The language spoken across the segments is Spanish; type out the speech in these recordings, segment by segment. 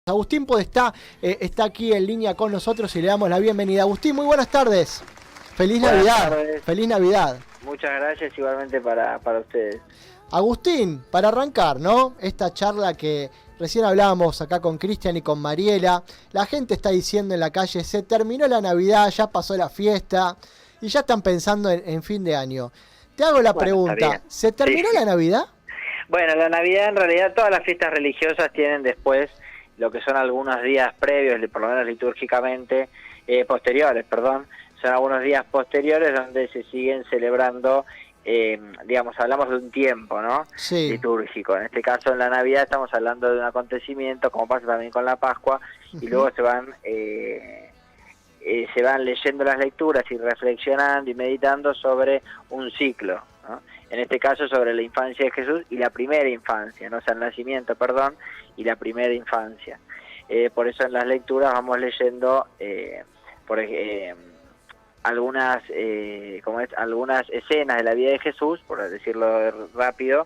Agustín Podestá está aquí en línea con nosotros y le damos la bienvenida. Agustín, muy buenas tardes. Feliz Navidad. Tardes. Feliz Navidad. Muchas gracias igualmente para ustedes. Agustín, para arrancar, ¿no? Esta charla que recién hablábamos acá con Cristian y con Mariela, la gente está diciendo en la calle, se terminó la Navidad, ya pasó la fiesta y ya están pensando en fin de año. Te hago la pregunta, ¿se terminó la Navidad? Bueno, la Navidad en realidad todas las fiestas religiosas tienen después lo que son algunos días previos, por lo menos litúrgicamente, posteriores, perdón, son algunos días posteriores donde se siguen celebrando, digamos, hablamos de un tiempo, ¿no? Sí. Litúrgico. En este caso, en la Navidad estamos hablando de un acontecimiento, como pasa también con la Pascua, y luego se van leyendo las lecturas y reflexionando y meditando sobre un ciclo, ¿no? En este caso sobre la infancia de Jesús y la primera infancia, no, o sea, el nacimiento, perdón, y la primera infancia. Por eso en las lecturas vamos leyendo algunas escenas de la vida de Jesús, por decirlo rápido,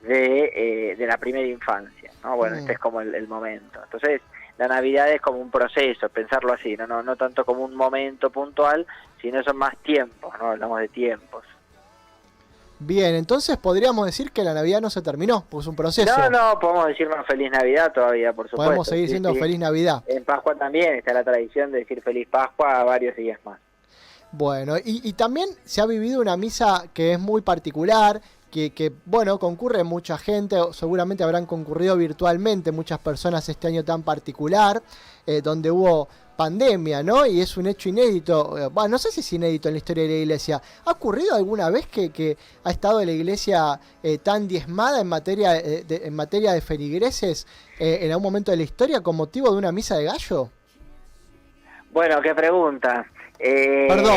de la primera infancia, ¿no? Bueno, este es como el momento. Entonces, la Navidad es como un proceso, pensarlo así, no tanto como un momento puntual, sino son más tiempos, ¿no? Hablamos de tiempos. Bien, entonces podríamos decir que la Navidad no se terminó, pues es un proceso. No, podemos decirnos Feliz Navidad todavía, por supuesto. Podemos seguir diciendo sí. Feliz Navidad. En Pascua también está la tradición de decir Feliz Pascua a varios días más. Bueno, y también se ha vivido una misa que es muy particular, que bueno, concurre mucha gente, seguramente habrán concurrido virtualmente muchas personas este año tan particular, donde hubo pandemia, ¿no? Y es un hecho inédito, bueno, no sé si es inédito en la historia de la Iglesia. ¿Ha ocurrido alguna vez que ha estado la Iglesia tan diezmada en materia de feligreses en algún momento de la historia con motivo de una misa de gallo? Bueno, qué pregunta.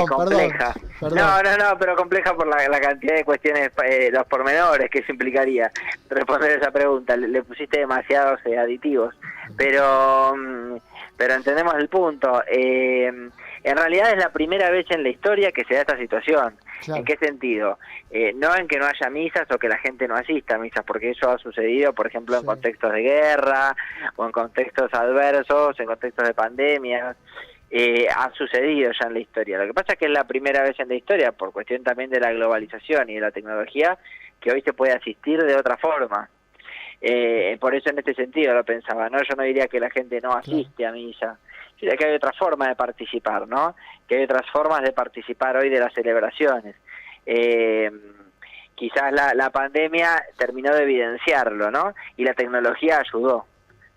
Compleja. Perdón. No, pero compleja por la cantidad de cuestiones, los pormenores que eso implicaría responder esa pregunta. Le pusiste demasiados aditivos, pero entendemos el punto. En realidad es la primera vez en la historia que se da esta situación. Claro. ¿En qué sentido? No en que no haya misas o que la gente no asista a misas, porque eso ha sucedido, por ejemplo, en contextos de guerra o en contextos adversos, en contextos de pandemias. Ha sucedido ya en la historia. Lo que pasa es que es la primera vez en la historia, por cuestión también de la globalización y de la tecnología, que hoy se puede asistir de otra forma. Por eso en este sentido lo pensaba, ¿no? Yo no diría que la gente no asiste a misa, yo diría que hay otra forma de participar, ¿no? Que hay otras formas de participar hoy de las celebraciones. Quizás la pandemia terminó de evidenciarlo, ¿no? Y la tecnología ayudó.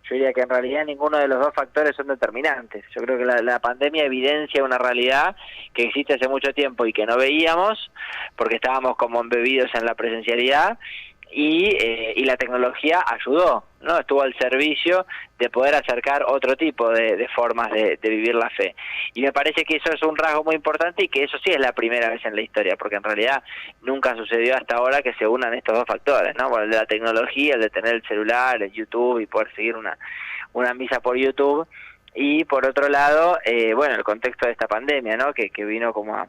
Yo diría que en realidad ninguno de los dos factores son determinantes. Yo creo que la pandemia evidencia una realidad que existe hace mucho tiempo y que no veíamos porque estábamos como embebidos en la presencialidad y la tecnología ayudó, ¿no? Estuvo al servicio de poder acercar otro tipo de formas de vivir la fe. Y me parece que eso es un rasgo muy importante y que eso sí es la primera vez en la historia, porque en realidad nunca sucedió hasta ahora que se unan estos dos factores, ¿no? Bueno, el de la tecnología, el de tener el celular, el YouTube y poder seguir una misa por YouTube. Y por otro lado, bueno, el contexto de esta pandemia, ¿no? Que vino como a...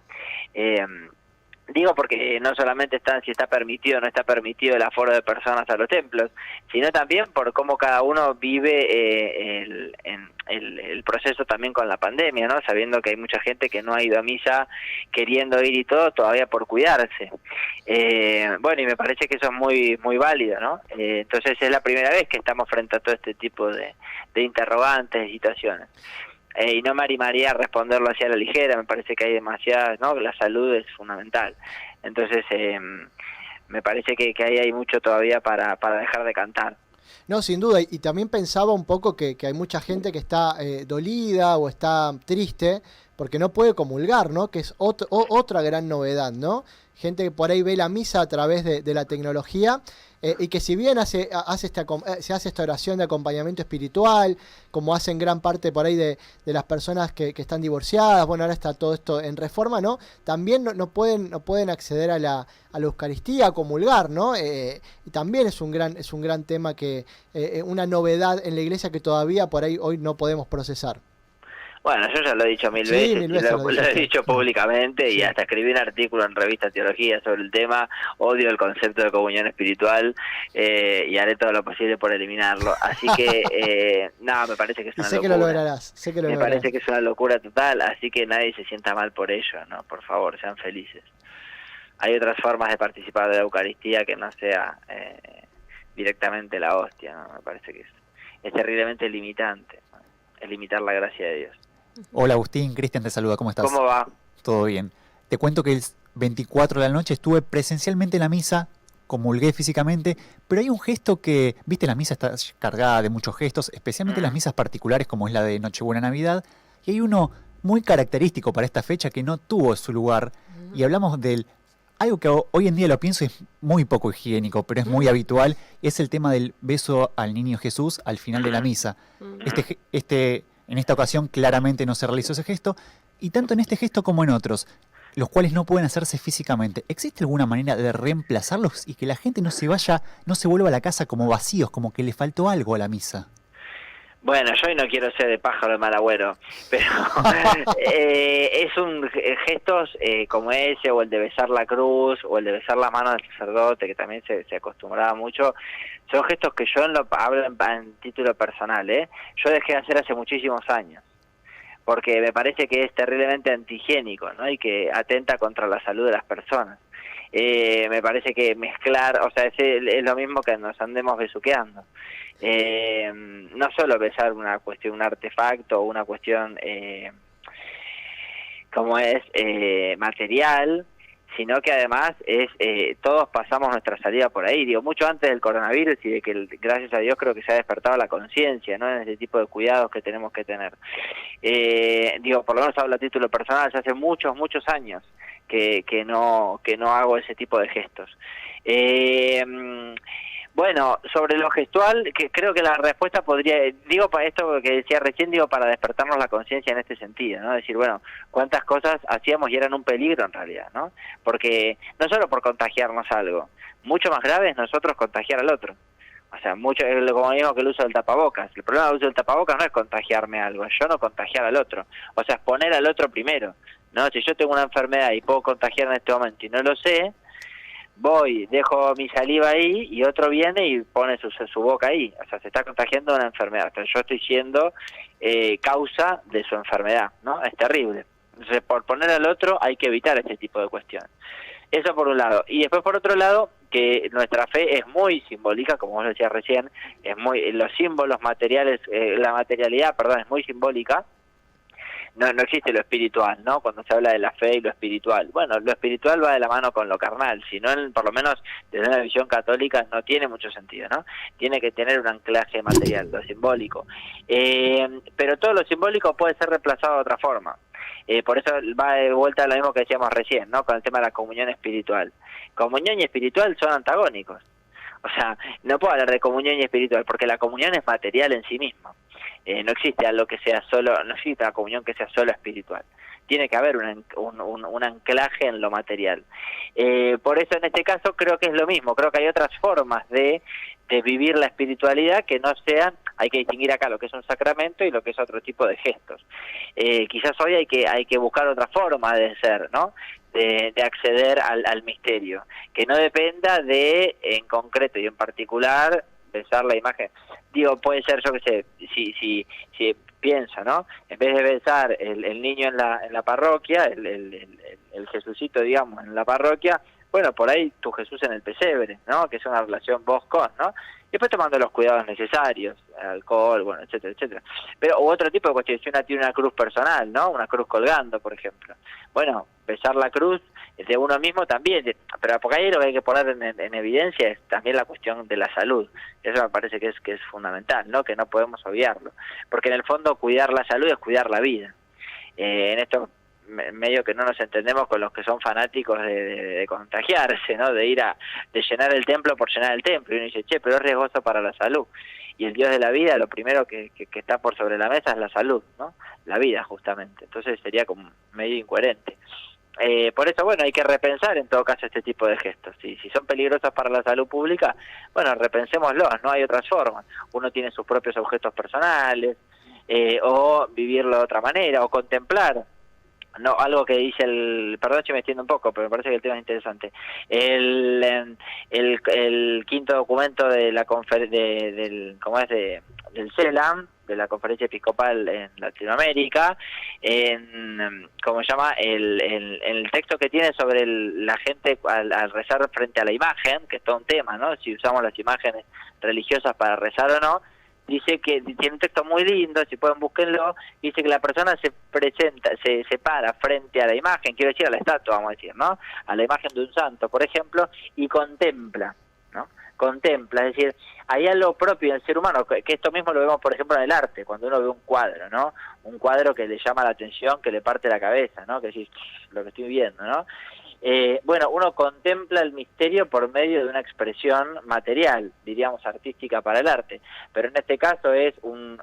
digo porque no solamente está si está permitido o no está permitido el aforo de personas a los templos, sino también por cómo cada uno vive el proceso también con la pandemia, ¿no? Sabiendo que hay mucha gente que no ha ido a misa queriendo ir y todo, todavía por cuidarse. Bueno, y me parece que eso es muy muy válido, ¿no? Entonces es la primera vez que estamos frente a todo este tipo de interrogantes, de situaciones. Y no me animaría a responderlo así a la ligera, me parece que hay demasiadas, ¿no? La salud es fundamental. Entonces, me parece que ahí hay mucho todavía para dejar de cantar. No, sin duda, y también pensaba un poco que hay mucha gente que está dolida o está triste porque no puede comulgar, ¿no? Que es otra gran novedad, ¿no? Gente que por ahí ve la misa a través de la tecnología y que si bien se hace esta oración de acompañamiento espiritual, como hacen gran parte por ahí de las personas que están divorciadas, bueno, ahora está todo esto en reforma, ¿no? También no pueden acceder a la Eucaristía, a comulgar, ¿no? Y también es un gran tema una novedad en la Iglesia que todavía por ahí hoy no podemos procesar. Bueno, yo ya lo he dicho mil Sí, veces, mil veces lo he dicho públicamente y hasta escribí un artículo en Revista Teología sobre el tema. Odio el concepto de comunión espiritual y haré todo lo posible por eliminarlo. Así que, no, me parece que es Y una sé locura. que lo lograrás, sé que lo Me lograrás. parece que es una locura total, así que nadie se sienta mal por ello, ¿no? Por favor, sean felices. Hay otras formas de participar de la Eucaristía que no sea directamente la hostia, ¿no? Me parece que es terriblemente limitante, ¿no? Es limitar la gracia de Dios. Hola Agustín, Cristian te saluda, ¿cómo estás? ¿Cómo va? Todo bien. Te cuento que el 24 de la noche estuve presencialmente en la misa, comulgué físicamente, pero hay un gesto que, viste, la misa está cargada de muchos gestos, especialmente las misas particulares como es la de Nochebuena Navidad, y hay uno muy característico para esta fecha que no tuvo su lugar, y hablamos del algo que hoy en día lo pienso es muy poco higiénico, pero es muy habitual, es el tema del beso al niño Jesús al final de la misa. En esta ocasión claramente no se realizó ese gesto, y tanto en este gesto como en otros, los cuales no pueden hacerse físicamente, ¿existe alguna manera de reemplazarlos y que la gente no se vaya, no se vuelva a la casa como vacíos, como que le faltó algo a la misa? Bueno, yo hoy no quiero ser de pájaro de mal agüero, pero es un gestos como ese, o el de besar la cruz, o el de besar la mano del sacerdote, que también se acostumbraba mucho, son gestos que yo hablo en título personal, yo dejé de hacer hace muchísimos años, porque me parece que es terriblemente antihigiénico, ¿no? Y que atenta contra la salud de las personas. Me parece que mezclar, o sea, es lo mismo que nos andemos besuqueando. No solo besar una cuestión, un artefacto o una cuestión como es material, sino que además todos pasamos nuestra salida por ahí, digo, mucho antes del coronavirus y de que gracias a Dios creo que se ha despertado la conciencia, ¿no? En ese tipo de cuidados que tenemos que tener. Digo, por lo menos hablo a título personal, ya hace muchos años que no hago ese tipo de gestos. Bueno, sobre lo gestual, que creo que la respuesta podría, digo para esto que decía recién, digo para despertarnos la conciencia en este sentido, ¿no? Decir, bueno, cuántas cosas hacíamos y eran un peligro en realidad, ¿no? Porque no solo por contagiarnos algo, mucho más grave es nosotros contagiar al otro. O sea, mucho es como mismo que el uso del tapabocas. El problema del uso del tapabocas no es contagiarme algo, es yo no contagiar al otro. O sea, es poner al otro primero, ¿no? Si yo tengo una enfermedad y puedo contagiar en este momento y no lo sé, voy, dejo mi saliva ahí y otro viene y pone su boca ahí. O sea, se está contagiando una enfermedad. Pero yo estoy siendo causa de su enfermedad, ¿no? Es terrible. Entonces, por poner al otro hay que evitar este tipo de cuestiones. Eso por un lado. Y después por otro lado, que nuestra fe es muy simbólica, como vos decías recién, es muy los símbolos materiales, la materialidad, perdón, es muy simbólica. No existe lo espiritual, ¿no? Cuando se habla de la fe y lo espiritual. Bueno, lo espiritual va de la mano con lo carnal, si no, por lo menos desde una visión católica no tiene mucho sentido, ¿no? Tiene que tener un anclaje material, lo simbólico. Pero todo lo simbólico puede ser reemplazado de otra forma. Por eso va de vuelta a lo mismo que decíamos recién, ¿no? Con el tema de la comunión espiritual. Comunión y espiritual son antagónicos. O sea, no puedo hablar de comunión y espiritual, porque la comunión es material en sí misma. No existe algo que sea solo, no existe una comunión que sea solo espiritual. Tiene que haber un anclaje en lo material. Por eso en este caso creo que es lo mismo, creo que hay otras formas de vivir la espiritualidad que no sean, hay que distinguir acá lo que es un sacramento y lo que es otro tipo de gestos. Quizás hoy hay que buscar otra forma de ser, ¿no? De acceder al misterio, que no dependa de, en concreto y en particular, besar la imagen. Digo, puede ser, yo qué sé, si pienso, ¿no? En vez de besar el niño en la parroquia, el Jesucito, digamos, en la parroquia, bueno, por ahí tu Jesús en el pesebre, ¿no? Que es una relación vos con, ¿no? Y después tomando los cuidados necesarios, alcohol, bueno, etcétera, etcétera. Pero otro tipo de cuestión, si una tiene una cruz personal, ¿no? Una cruz colgando, por ejemplo. Bueno, besar la cruz de uno mismo también, pero porque ahí lo que hay que poner en evidencia es también la cuestión de la salud. Eso me parece que es fundamental, ¿no? Que no podemos obviarlo. Porque en el fondo cuidar la salud es cuidar la vida. En esto medio que no nos entendemos con los que son fanáticos de contagiarse, ¿no? De llenar el templo por llenar el templo. Y uno dice, che, pero es riesgoso para la salud. Y el Dios de la vida, lo primero que está por sobre la mesa es la salud, ¿no? La vida, justamente. Entonces sería como medio incoherente. Por eso, bueno, hay que repensar en todo caso este tipo de gestos. Si son peligrosos para la salud pública, bueno, repensémoslos, ¿no? Hay otras formas. Uno tiene sus propios objetos personales, o vivirlo de otra manera, o contemplar. No, algo que dice perdón si me extiendo un poco, pero me parece que el tema es interesante. El quinto documento de la del CELAM, de la Conferencia Episcopal en Latinoamérica, ¿cómo se llama? El texto que tiene sobre la gente al rezar frente a la imagen, que es todo un tema, ¿no? Si usamos las imágenes religiosas para rezar o no. Dice que tiene un texto muy lindo, si pueden búsquenlo, dice que la persona se para frente a la imagen, quiero decir a la estatua, vamos a decir, ¿no? A la imagen de un santo, por ejemplo, y contempla, ¿no? Contempla, es decir, hay algo propio del ser humano, que esto mismo lo vemos, por ejemplo, en el arte, cuando uno ve un cuadro, ¿no? Un cuadro que le llama la atención, que le parte la cabeza, ¿no? Que decís, lo que estoy viendo, ¿no? Bueno, uno contempla el misterio por medio de una expresión material, diríamos artística para el arte, pero en este caso es un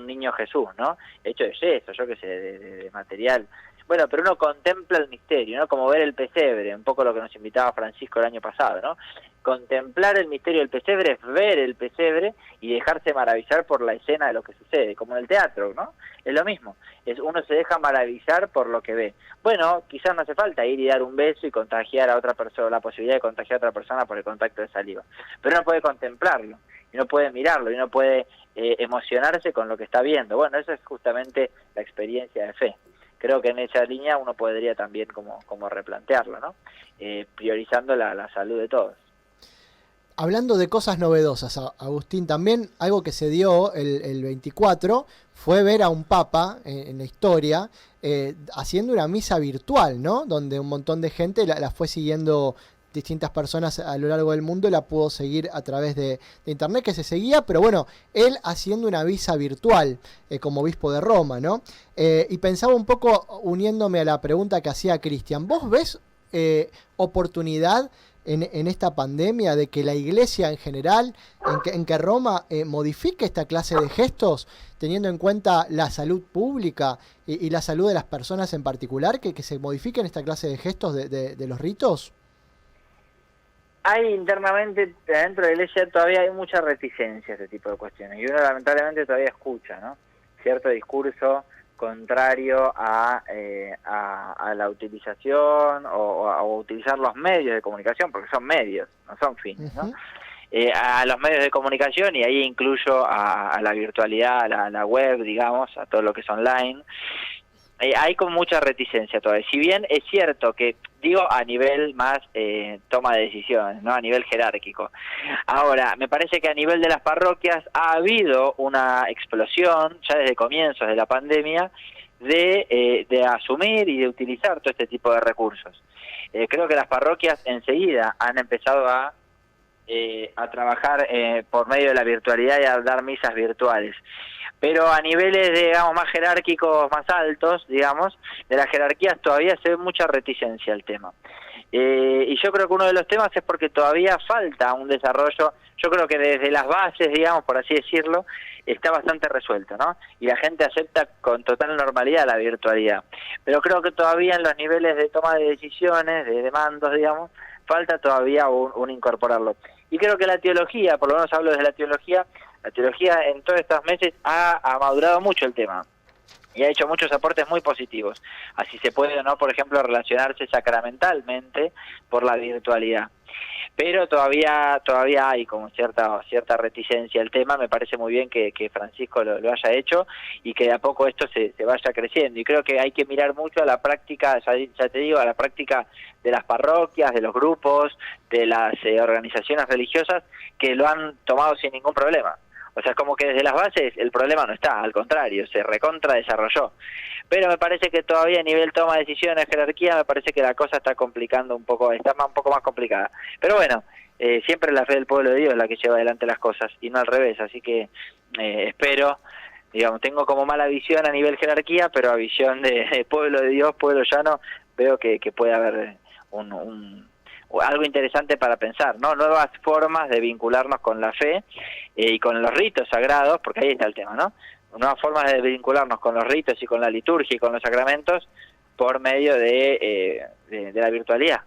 niño Jesús, ¿no? Hecho de yeso, yo qué sé, de material. Bueno, pero uno contempla el misterio, ¿no? Como ver el pesebre, un poco lo que nos invitaba Francisco el año pasado, ¿no? Contemplar el misterio del pesebre es ver el pesebre y dejarse maravillar por la escena de lo que sucede, como en el teatro, ¿no? Es lo mismo, uno se deja maravillar por lo que ve. Bueno, quizás no hace falta ir y dar un beso y contagiar a otra persona, la posibilidad de contagiar a otra persona por el contacto de saliva, pero uno puede contemplarlo, y uno puede mirarlo, y uno puede emocionarse con lo que está viendo. Bueno, eso es justamente la experiencia de fe. Creo que en esa línea uno podría también como replantearlo, ¿no? Priorizando la salud de todos. Hablando de cosas novedosas, Agustín, también algo que se dio el 24 fue ver a un papa en la historia haciendo una misa virtual, ¿no? Donde un montón de gente la fue siguiendo, distintas personas a lo largo del mundo la pudo seguir a través de internet, que se seguía, pero bueno, él haciendo una misa virtual como obispo de Roma, ¿no? Y pensaba un poco, uniéndome a la pregunta que hacía Cristian, ¿vos ves oportunidad en esta pandemia de que la Iglesia en general, en que Roma modifique esta clase de gestos, teniendo en cuenta la salud pública y la salud de las personas en particular, que se modifiquen esta clase de gestos de los ritos? Hay internamente, dentro de la Iglesia todavía hay mucha reticencia a este tipo de cuestiones, y uno lamentablemente todavía escucha, ¿no? Cierto discurso contrario a la utilización o a utilizar los medios de comunicación, porque son medios, no son fines, ¿no? A los medios de comunicación, y ahí incluyo a la virtualidad, a la web, digamos, a todo lo que es online. Hay con mucha reticencia todavía. Si bien es cierto que, digo, a nivel más toma de decisiones, ¿no? A nivel jerárquico. Ahora, me parece que a nivel de las parroquias ha habido una explosión, ya desde comienzos de la pandemia, de asumir y de utilizar todo este tipo de recursos. Creo que las parroquias enseguida han empezado a trabajar por medio de la virtualidad y a dar misas virtuales. Pero a niveles, digamos, más jerárquicos, más altos, digamos, de las jerarquías todavía se ve mucha reticencia al tema. Y yo creo que uno de los temas es porque todavía falta un desarrollo, yo creo que desde las bases, digamos, por así decirlo, está bastante resuelto, ¿no? Y la gente acepta con total normalidad la virtualidad. Pero creo que todavía en los niveles de toma de decisiones, de mandos, digamos, falta todavía un incorporarlo. Y creo que la teología, por lo menos hablo desde la teología en todos estos meses ha madurado mucho el tema y ha hecho muchos aportes muy positivos. Así se puede o no, por ejemplo, relacionarse sacramentalmente por la virtualidad. Pero todavía hay como cierta reticencia al tema. Me parece muy bien que Francisco lo haya hecho y que de a poco esto se vaya creciendo. Y creo que hay que mirar mucho a la práctica, ya te digo, a la práctica de las parroquias, de los grupos, de las organizaciones religiosas que lo han tomado sin ningún problema. O sea, como que desde las bases el problema no está, al contrario, se recontra desarrolló. Pero me parece que todavía a nivel toma de decisiones, jerarquía, me parece que la cosa está complicando un poco, está un poco más complicada. Pero bueno, siempre la fe del pueblo de Dios es la que lleva adelante las cosas y no al revés, así que espero, digamos, tengo como mala visión a nivel jerarquía, pero a visión de pueblo de Dios, pueblo llano, veo que puede haber algo interesante para pensar, ¿no? Nuevas formas de vincularnos con la fe y con los ritos sagrados, porque ahí está el tema, ¿no? Nuevas formas de vincularnos con los ritos y con la liturgia y con los sacramentos por medio de la virtualidad.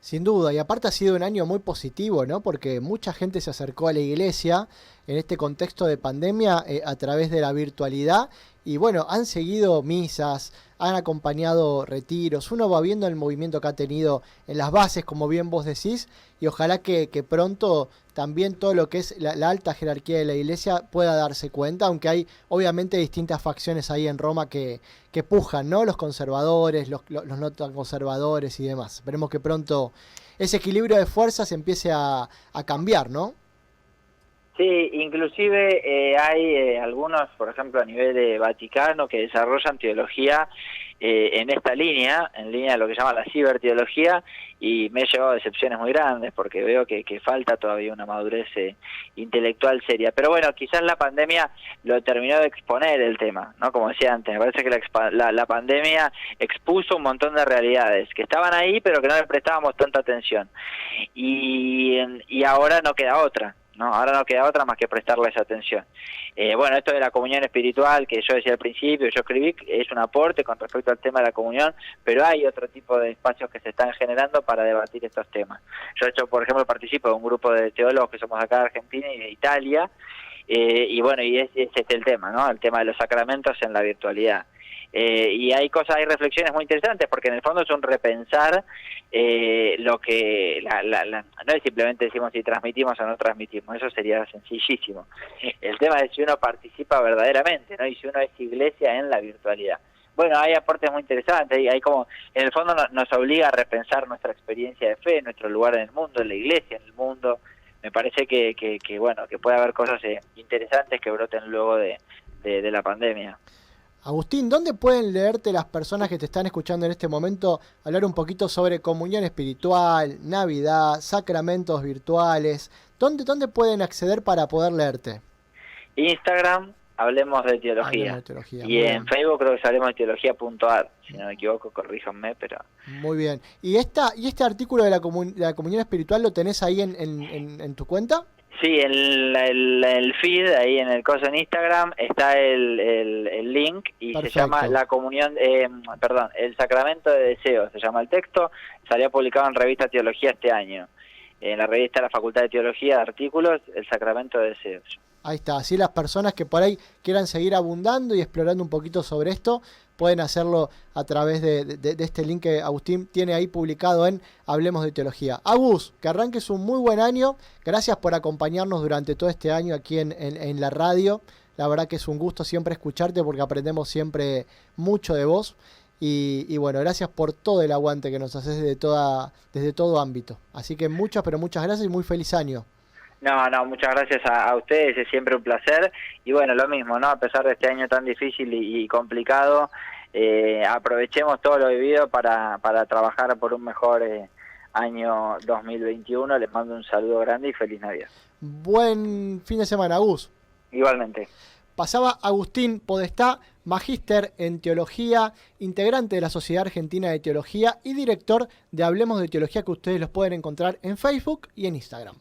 Sin duda, y aparte ha sido un año muy positivo, ¿no? Porque mucha gente se acercó a la iglesia en este contexto de pandemia a través de la virtualidad y bueno, han seguido misas, han acompañado retiros, uno va viendo el movimiento que ha tenido en las bases, como bien vos decís, y ojalá que pronto también todo lo que es la alta jerarquía de la iglesia pueda darse cuenta, aunque hay obviamente distintas facciones ahí en Roma que pujan, ¿no? Los conservadores, los no tan conservadores y demás. Esperemos que pronto ese equilibrio de fuerzas empiece a cambiar, ¿no? Sí, inclusive hay algunos, por ejemplo, a nivel de Vaticano, que desarrollan teología en esta línea, en línea de lo que se llama la ciberteología, y me he llevado a decepciones muy grandes porque veo que falta todavía una madurez intelectual seria. Pero bueno, quizás la pandemia lo terminó de exponer el tema, ¿no? Como decía antes, me parece que la pandemia expuso un montón de realidades que estaban ahí, pero que no le prestábamos tanta atención. Y ahora no queda otra. No, ahora no queda otra más que prestarle esa atención. Bueno, esto de la comunión espiritual que yo decía al principio, yo escribí, es un aporte con respecto al tema de la comunión, pero hay otro tipo de espacios que se están generando para debatir estos temas. Yo, por ejemplo, participo de un grupo de teólogos que somos acá de Argentina y de Italia, y bueno, y es este el tema, ¿no? El tema de los sacramentos en la virtualidad. Y hay reflexiones muy interesantes, porque en el fondo es un repensar lo que no es simplemente decimos si transmitimos o no transmitimos, eso sería sencillísimo. El tema es si uno participa verdaderamente, ¿no? Y si uno es iglesia en la virtualidad. Bueno, hay aportes muy interesantes, y hay como, en el fondo nos obliga a repensar nuestra experiencia de fe, nuestro lugar en el mundo, en la iglesia, en el mundo. Me parece que bueno, que puede haber cosas interesantes que broten luego de la pandemia. Agustín, ¿dónde pueden leerte las personas que te están escuchando en este momento hablar un poquito sobre comunión espiritual, Navidad, sacramentos virtuales? ¿Dónde pueden acceder para poder leerte? Instagram, Hablemos de Teología. Hablemos de Teología. Y en Facebook creo que es Hablemos de Teología.ar, si no me equivoco, corríjanme, pero... Muy bien. ¿Y este artículo de la comunión espiritual lo tenés ahí en tu cuenta? Sí, en el feed, ahí en el coso en Instagram, está el link y Perfecto. Se llama la comunión, el sacramento de deseo, se llama el texto, salió publicado en Revista Teología este año. En la revista de la Facultad de Teología de artículos, el sacramento de deseos. Ahí está, así las personas que por ahí quieran seguir abundando y explorando un poquito sobre esto, pueden hacerlo a través de este link que Agustín tiene ahí publicado en Hablemos de Teología. Agus, que arranques un muy buen año, gracias por acompañarnos durante todo este año aquí en la radio, la verdad que es un gusto siempre escucharte porque aprendemos siempre mucho de vos. Y bueno, gracias por todo el aguante que nos haces desde todo ámbito. Así que muchas, pero muchas gracias y muy feliz año. No, muchas gracias a ustedes, es siempre un placer. Y bueno, lo mismo, ¿no? A pesar de este año tan difícil y complicado, aprovechemos todo lo vivido para trabajar por un mejor año 2021. Les mando un saludo grande y feliz Navidad. Buen fin de semana, Agus. Igualmente. Pasaba Agustín Podestá, magíster en teología, integrante de la Sociedad Argentina de Teología y director de Hablemos de Teología, que ustedes los pueden encontrar en Facebook y en Instagram.